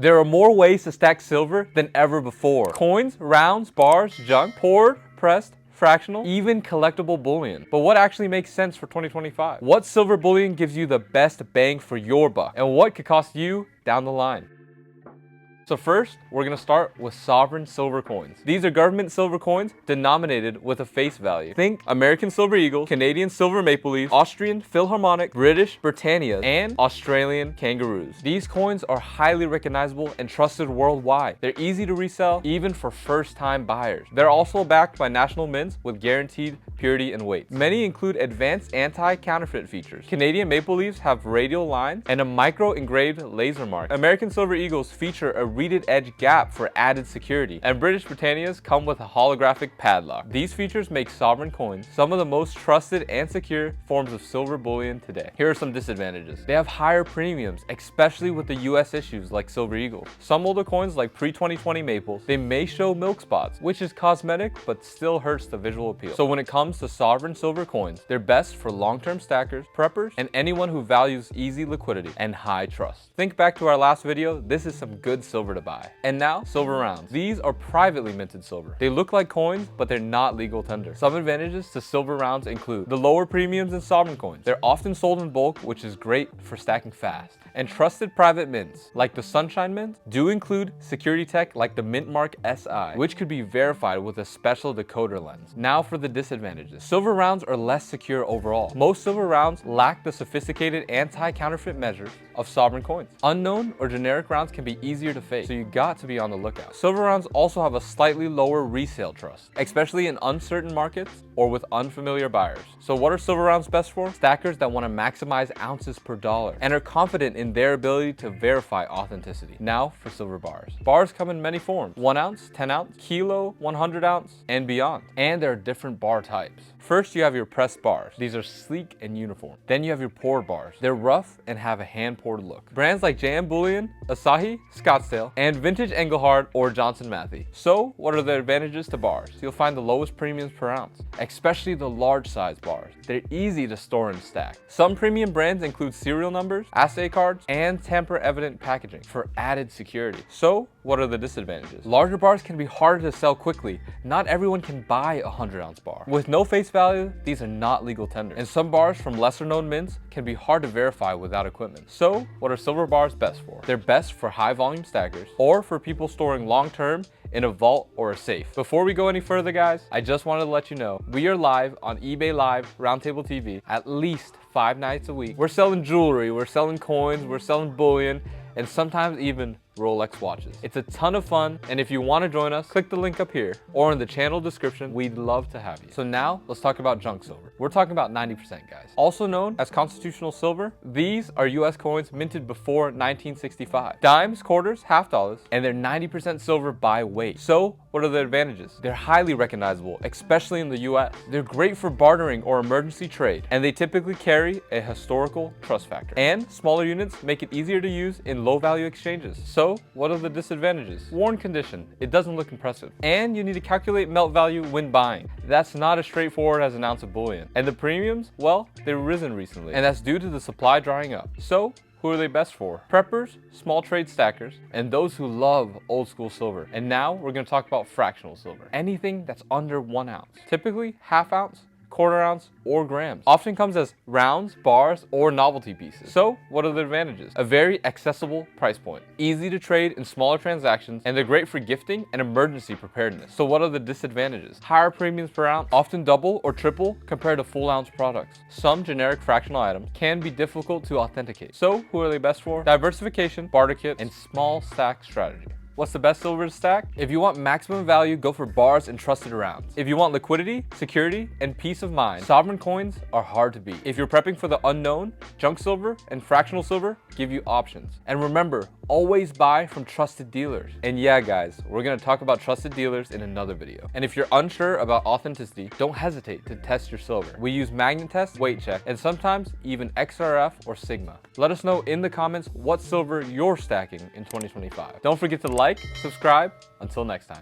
There are more ways to stack silver than ever before. Coins, rounds, bars, junk, poured, pressed, fractional, even collectible bullion. But what actually makes sense for 2025? What silver bullion gives you the best bang for your buck? And what could cost you down the line? So first, we're going to start with sovereign silver coins. These are government silver coins denominated with a face value. Think American silver eagles, Canadian silver maple leafs, Austrian Philharmonic, British Britannias, and Australian kangaroos. These coins are highly recognizable and trusted worldwide. They're easy to resell, even for first-time buyers. They're also backed by national mints with guaranteed purity and weight. Many include advanced anti-counterfeit features. Canadian maple leafs have radial lines and a micro-engraved laser mark. American silver eagles feature a reeded edge gap for added security, and British Britannias come with a holographic padlock. These features make sovereign coins some of the most trusted and secure forms of silver bullion today. Here are some disadvantages. They have higher premiums, especially with the US issues like silver eagle. Some older coins like pre-2020 maples, they may show milk spots, which is cosmetic but still hurts the visual appeal. So when it comes to sovereign silver coins, they're best for long-term stackers, preppers, and anyone who values easy liquidity and high trust. Think back to our last video, this is some good silver to buy. And now, silver rounds. These are privately minted silver. They look like coins, but they're not legal tender. Some advantages to silver rounds include the lower premiums than sovereign coins. They're often sold in bulk, which is great for stacking fast. And trusted private mints, like the Sunshine Mint, do include security tech like the Mint Mark SI, which could be verified with a special decoder lens. Now for the disadvantages. Silver rounds are less secure overall. Most silver rounds lack the sophisticated anti-counterfeit measures of sovereign coins. Unknown or generic rounds can be easier to fake, so you got to be on the lookout. Silver rounds also have a slightly lower resale trust, especially in uncertain markets or with unfamiliar buyers. So what are silver rounds best for? Stackers that want to maximize ounces per dollar and are confident in their ability to verify authenticity. Now for silver bars. Bars come in many forms: 1 ounce, 10 ounce, kilo, 100 ounce, and beyond. And there are different bar types. First, you have your pressed bars. These are sleek and uniform. Then you have your poured bars. They're rough and have a hand-poured look. Brands like JM Bullion, Asahi, Scottsdale, and Vintage Engelhard or Johnson Matthey. So, what are the advantages to bars? You'll find the lowest premiums per ounce, especially the large size bars. They're easy to store and stack. Some premium brands include serial numbers, assay cards, and tamper-evident packaging for added security. So, what are the disadvantages? Larger bars can be harder to sell quickly. Not everyone can buy a 100-ounce bar. With no face value, these are not legal tender. And some bars from lesser known mints can be hard to verify without equipment. So, what are silver bars best for? They're best for high volume stackers or for people storing long term in a vault or a safe. Before we go any further, guys, I just wanted to let you know we are live on eBay Live Roundtable TV at least 5 nights a week. We're selling jewelry, we're selling coins, we're selling bullion, and sometimes even Rolex watches. It's a ton of fun, and if you want to join us, click the link up here or in the channel description. We'd love to have you. So now let's talk about junk silver. We're talking about 90%, guys. Also known as constitutional silver, these are US coins minted before 1965. Dimes, quarters, half dollars, and they're 90% silver by weight. So what are the advantages? They're highly recognizable, especially in the US. They're great for bartering or emergency trade, and they typically carry a historical trust factor. And smaller units make it easier to use in low value exchanges. So what are the disadvantages? Worn condition, it doesn't look impressive. And you need to calculate melt value when buying. That's not as straightforward as an ounce of bullion. And the premiums, well, they've risen recently, and that's due to the supply drying up. So who are they best for? Preppers, small trade stackers, and those who love old school silver. And now we're going to talk about fractional silver. Anything that's under 1 ounce. Typically half ounce, quarter ounce, or grams. Often comes as rounds, bars, or novelty pieces. So what are the advantages? A very accessible price point, easy to trade in smaller transactions, and they're great for gifting and emergency preparedness. So what are the disadvantages? Higher premiums per ounce, often double or triple compared to full ounce products. Some generic fractional items can be difficult to authenticate. So who are they best for? Diversification, barter kit, and small stack strategy. What's the best silver to stack? If you want maximum value, go for bars and trusted rounds. If you want liquidity, security, and peace of mind, sovereign coins are hard to beat. If you're prepping for the unknown, junk silver and fractional silver give you options. And remember, always buy from trusted dealers. And yeah, guys, we're gonna talk about trusted dealers in another video. And if you're unsure about authenticity, don't hesitate to test your silver. We use magnet test, weight check, and sometimes even XRF or Sigma. Let us know in the comments what silver you're stacking in 2025. Don't forget to like, subscribe. Until next time.